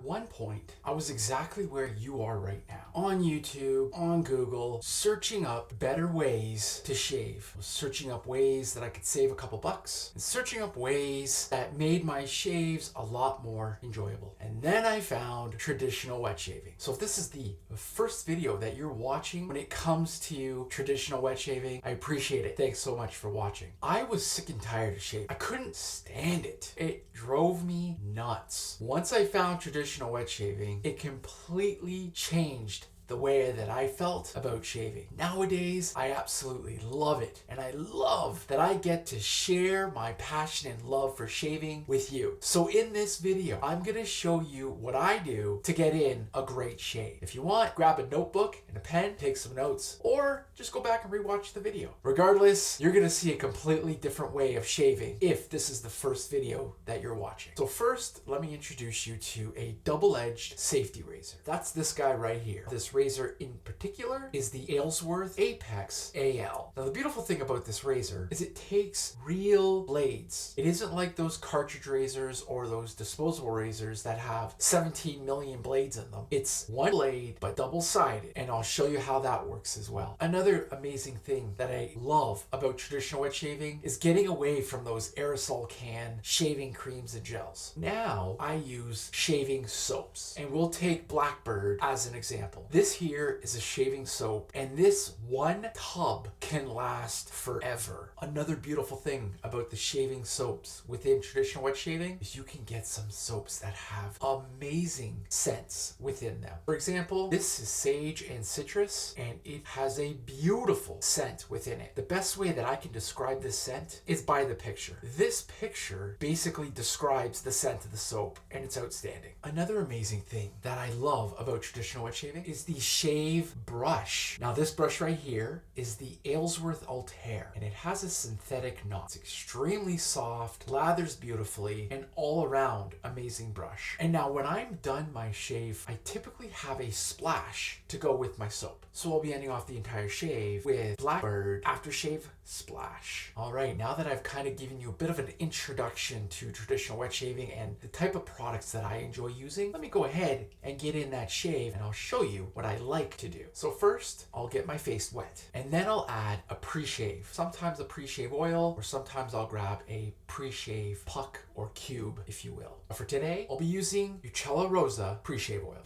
At one point, I was exactly where you are right now. On YouTube, on Google, searching up better ways to shave. I was searching up ways that I could save a couple bucks, and searching up ways that made my shaves a lot more enjoyable. And then I found traditional wet shaving. So if this is the first video that you're watching when it comes to traditional wet shaving, I appreciate it. Thanks so much for watching. I was sick and tired of shaving. I couldn't stand it. It drove me nuts. Once I found traditional wet shaving, it completely changed the way that I felt about shaving. Nowadays, I absolutely love it. And I love that I get to share my passion and love for shaving with you. So in this video, I'm gonna show you what I do to get in a great shave. If you want, grab a notebook and a pen, take some notes, or just go back and rewatch the video. Regardless, you're gonna see a completely different way of shaving if this is the first video that you're watching. So first, let me introduce you to a double-edged safety razor. That's this guy right here. This razor in particular is the Aylsworth Apex AL. Now the beautiful thing about this razor is it takes real blades. It isn't like those cartridge razors or those disposable razors that have 17 million blades in them. It's one blade but double-sided, and I'll show you how that works as well. Another amazing thing that I love about traditional wet shaving is getting away from those aerosol can shaving creams and gels. Now I use shaving soaps, and we'll take Blackbird as an example. This here is a shaving soap, and this one tub can last forever. Another beautiful thing about the shaving soaps within traditional wet shaving is you can get some soaps that have amazing scents within them. For example, this is sage and citrus, and it has a beautiful scent within it. The best way that I can describe this scent is by the picture. This picture basically describes the scent of the soap, and it's outstanding. Another amazing thing that I love about traditional wet shaving is the shave brush. Now this brush right here is the Aylsworth Altare, and it has a synthetic knot. It's extremely soft, lathers beautifully, and all around amazing brush. And now when I'm done my shave, I typically have a splash to go with my soap. So I'll be ending off the entire shave with Blackbird Aftershave Splash. All right, now that I've kind of given you a bit of an introduction to traditional wet shaving and the type of products that I enjoy using, let me go ahead and get in that shave, and I'll show you what I like to do. So first, I'll get my face wet, and then I'll add a pre-shave. Sometimes a pre-shave oil, or sometimes I'll grab a pre-shave puck or cube, if you will. For today, I'll be using Uccello Rosa pre-shave oil.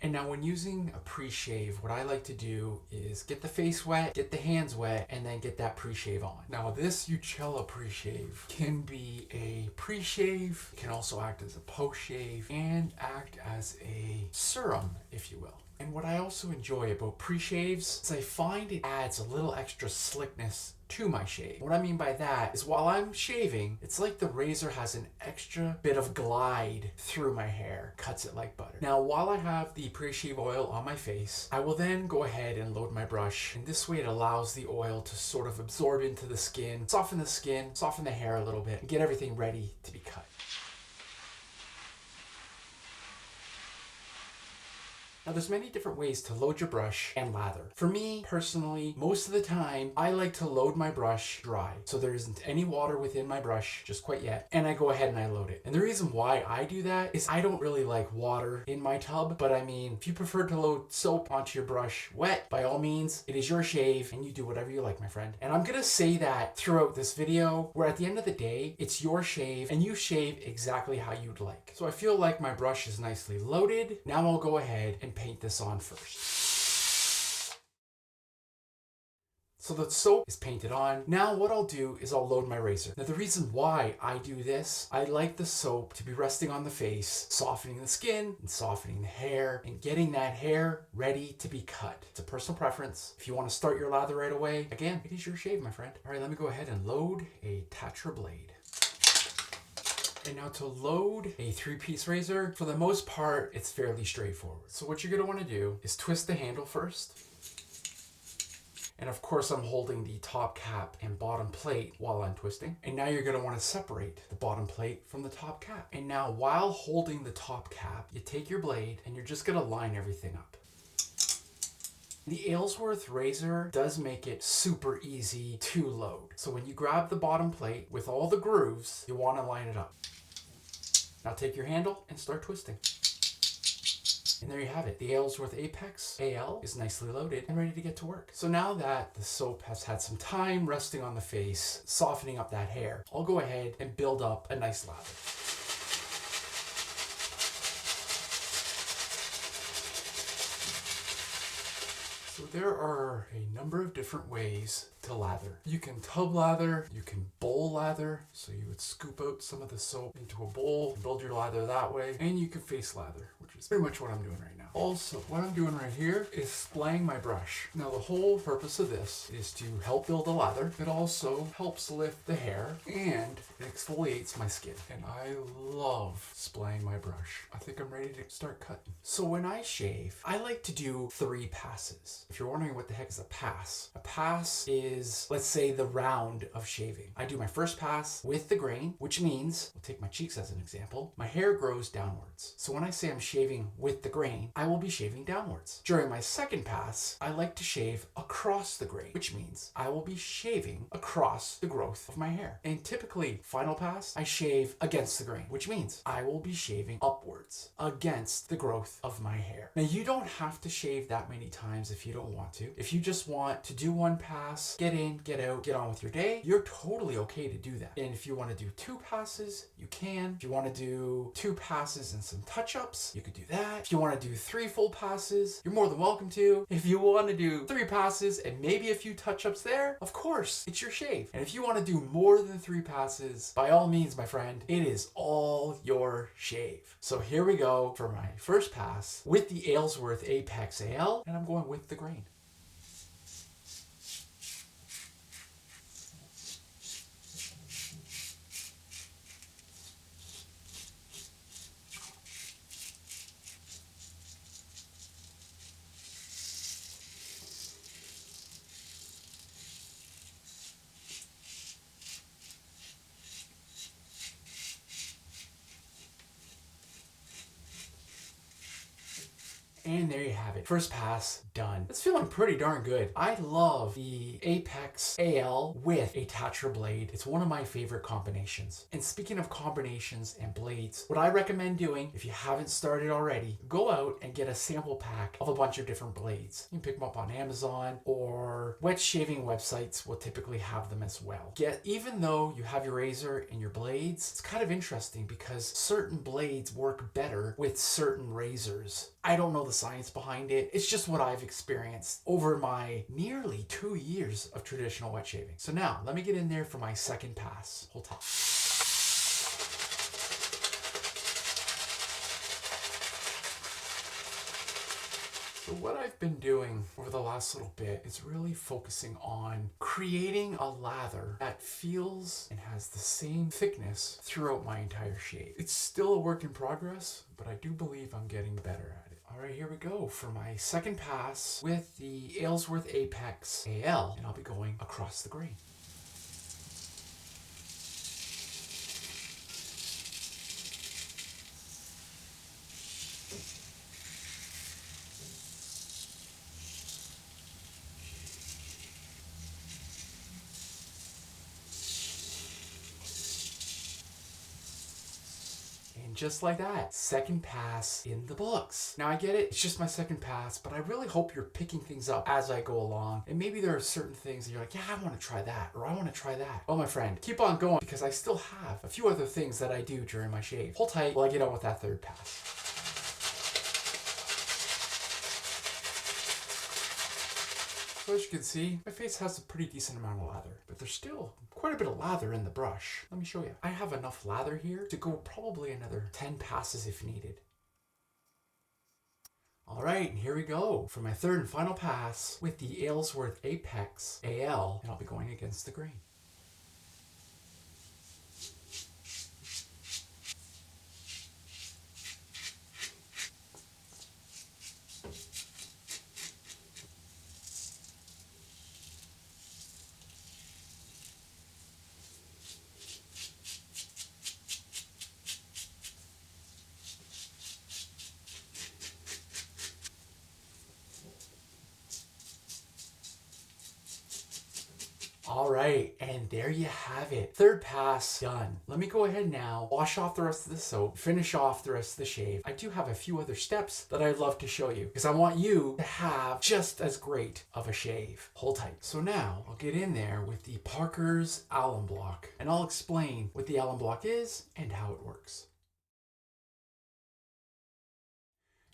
And now when using a pre-shave, what I like to do is get the face wet, get the hands wet, and then get that pre-shave on. Now this Uccello pre-shave can be a pre-shave, can also act as a post-shave, and act as a serum, if you will. And what I also enjoy about pre-shaves is I find it adds a little extra slickness to my shave. What I mean by that is while I'm shaving, it's like the razor has an extra bit of glide through my hair, cuts it like butter. Now while I have the pre-shave oil on my face, I will then go ahead and load my brush, and this way it allows the oil to sort of absorb into the skin, soften the hair a little bit, and get everything ready to be cut. Now there's many different ways to load your brush and lather. For me, personally, most of the time, I like to load my brush dry. So there isn't any water within my brush just quite yet. And I go ahead and I load it. And the reason why I do that is I don't really like water in my tub. But I mean, if you prefer to load soap onto your brush wet, by all means, it is your shave and you do whatever you like, my friend. And I'm gonna say that throughout this video, where at the end of the day, it's your shave and you shave exactly how you'd like. So I feel like my brush is nicely loaded. Now I'll go ahead and paint this on first. So the soap is painted on. Now what I'll do is I'll load my razor. Now the reason why I do this, I like the soap to be resting on the face, softening the skin and softening the hair and getting that hair ready to be cut. It's a personal preference. If you want to start your lather right away, again, it is your shave, my friend. All right, let me go ahead and load a Tatra blade. And now to load a 3-piece razor, for the most part, it's fairly straightforward. So what you're gonna wanna do is twist the handle first. And of course, I'm holding the top cap and bottom plate while I'm twisting. And now you're gonna wanna separate the bottom plate from the top cap. And now while holding the top cap, you take your blade and you're just gonna line everything up. The Aylsworth razor does make it super easy to load. So when you grab the bottom plate with all the grooves, you wanna line it up. Now take your handle and start twisting. And there you have it. The Aylsworth Apex AL is nicely loaded and ready to get to work. So now that the soap has had some time resting on the face, softening up that hair, I'll go ahead and build up a nice lather. So there are a number of different ways to lather. You can tub lather, you can bowl lather, so you would scoop out some of the soap into a bowl, build your lather that way, and you can face lather, which is pretty much what I'm doing right now. Also, what I'm doing right here is splaying my brush. Now the whole purpose of this is to help build a lather. It also helps lift the hair and it exfoliates my skin. And I love splaying my brush. I think I'm ready to start cutting. So when I shave, I like to do 3 passes. If you're wondering what the heck is a pass is, let's say, the round of shaving. I do my first pass with the grain, which means, I'll take my cheeks as an example, my hair grows downwards. So when I say I'm shaving with the grain, I will be shaving downwards. During my second pass, I like to shave across the grain, which means I will be shaving across the growth of my hair. And typically, final pass, I shave against the grain, which means I will be shaving upwards against the growth of my hair. Now, you don't have to shave that many times if you don't want to. If you just want to do 1 pass, get in, get out, get on with your day, you're totally okay to do that. And if you want to do 2 passes, you can. If you want to do 2 passes and some touch-ups, you could do that. If you want to do 3 full passes, you're more than welcome to. If you want to do 3 passes and maybe a few touch-ups there, of course, it's your shave. And if you want to do more than 3 passes, by all means, my friend, it is all your shave. So here we go for my first pass with the Aylsworth Apex AL, and I'm going with the grain. And there you have it. First pass done. It's feeling pretty darn good. I love the Apex AL with a Tatra blade. It's one of my favorite combinations. And speaking of combinations and blades, what I recommend doing, if you haven't started already, go out and get a sample pack of a bunch of different blades. You can pick them up on Amazon, or wet shaving websites will typically have them as well. Even though you have your razor and your blades, it's kind of interesting because certain blades work better with certain razors. I don't know the science behind it. It's just what I've experienced over my nearly 2 years of traditional wet shaving. So now, let me get in there for my second pass. Hold tight. So what I've been doing over the last little bit is really focusing on creating a lather that feels and has the same thickness throughout my entire shave. It's still a work in progress, but I do believe I'm getting better at it. All right, here we go for my second pass with the Aylsworth Apex AL, and I'll be going across the grain. Just like that, second pass in the books. Now I get it, it's just my second pass, but I really hope you're picking things up as I go along. And maybe there are certain things that you're like, yeah, I want to try that, or I want to try that. Well, my friend, keep on going because I still have a few other things that I do during my shave. Hold tight while I get on with that third pass. So as you can see, my face has a pretty decent amount of lather, but there's still quite a bit of lather in the brush. Let me show you. I have enough lather here to go probably another 10 passes if needed. All right, and here we go for my third and final pass with the Aylsworth Apex AL, and I'll be going against the grain. All right, and there you have it. Third pass done. Let me go ahead now, wash off the rest of the soap, finish off the rest of the shave. I do have a few other steps that I'd love to show you because I want you to have just as great of a shave. Hold tight. So now I'll get in there with the Parker's alum block and I'll explain what the alum block is and how it works.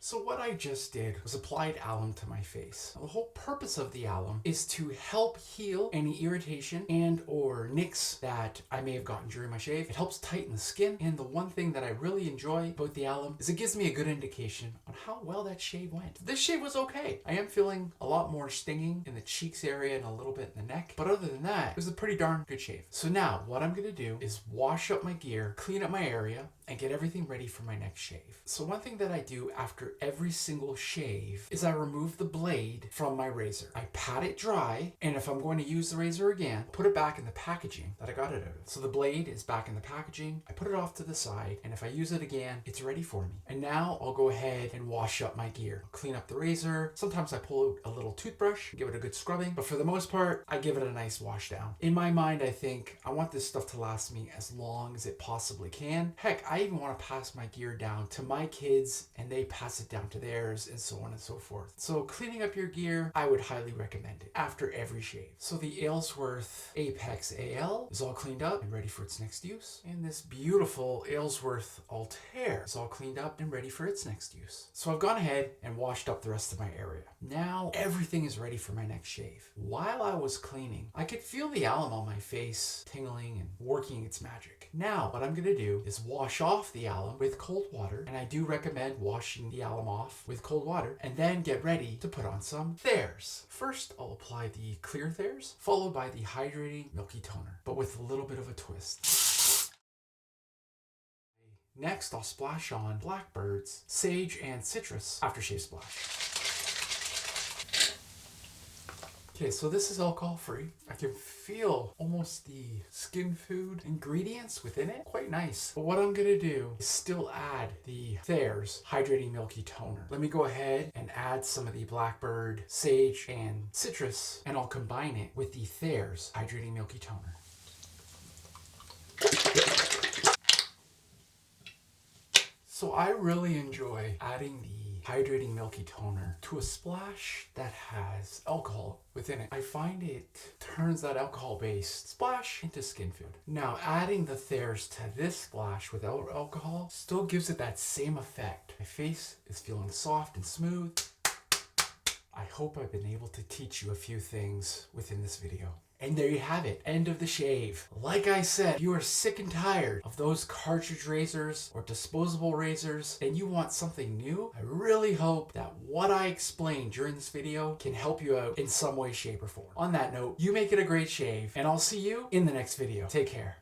So what I just did was applied alum to my face. Now, the whole purpose of the alum is to help heal any irritation and or nicks that I may have gotten during my shave. It helps tighten the skin, and the one thing that I really enjoy about the alum is it gives me a good indication on how well that shave went. This shave was okay. I am feeling a lot more stinging in the cheeks area and a little bit in the neck, but other than that, it was a pretty darn good shave. So now what I'm gonna do is wash up my gear, clean up my area, and get everything ready for my next shave. So one thing that I do after every single shave is I remove the blade from my razor. I pat it dry, and if I'm going to use the razor again, put it back in the packaging that I got it out of. So the blade is back in the packaging, I put it off to the side, and if I use it again, it's ready for me. And now I'll go ahead and wash up my gear. I'll clean up the razor. Sometimes I pull out a little toothbrush, give it a good scrubbing, but for the most part, I give it a nice wash down. In my mind, I think I want this stuff to last me as long as it possibly can. Heck, I even want to pass my gear down to my kids and they pass it down to theirs and so on and so forth. So cleaning up your gear, I would highly recommend it after every shave. So the Aylsworth Apex AL is all cleaned up and ready for its next use. And this beautiful Aylsworth Altare is all cleaned up and ready for its next use. So I've gone ahead and washed up the rest of my area. Now everything is ready for my next shave. While I was cleaning, I could feel the alum on my face tingling and working its magic. Now what I'm gonna do is wash off the alum with cold water, and I do recommend washing the alum off with cold water and then get ready to put on some Thayers. First, I'll apply the clear Thayers, followed by the hydrating milky toner, but with a little bit of a twist. Next, I'll splash on Blackbird's Sage and Citrus Aftershave Splash. Okay, so this is alcohol-free. I can feel almost the skin food ingredients within it. Quite nice. But what I'm gonna do is still add the Thayers Hydrating Milky Toner. Let me go ahead and add some of the Blackbird Sage and Citrus, and I'll combine it with the Thayers Hydrating Milky Toner. So I really enjoy adding the hydrating milky toner to a splash that has alcohol within it. I find it turns that alcohol-based splash into skin food. Now adding the Thayers to this splash without alcohol still gives it that same effect. My face is feeling soft and smooth. I hope I've been able to teach you a few things within this video. And there you have it, end of the shave. Like I said, if you are sick and tired of those cartridge razors or disposable razors and you want something new, I really hope that what I explained during this video can help you out in some way, shape, or form. On that note, you make it a great shave, and I'll see you in the next video. Take care.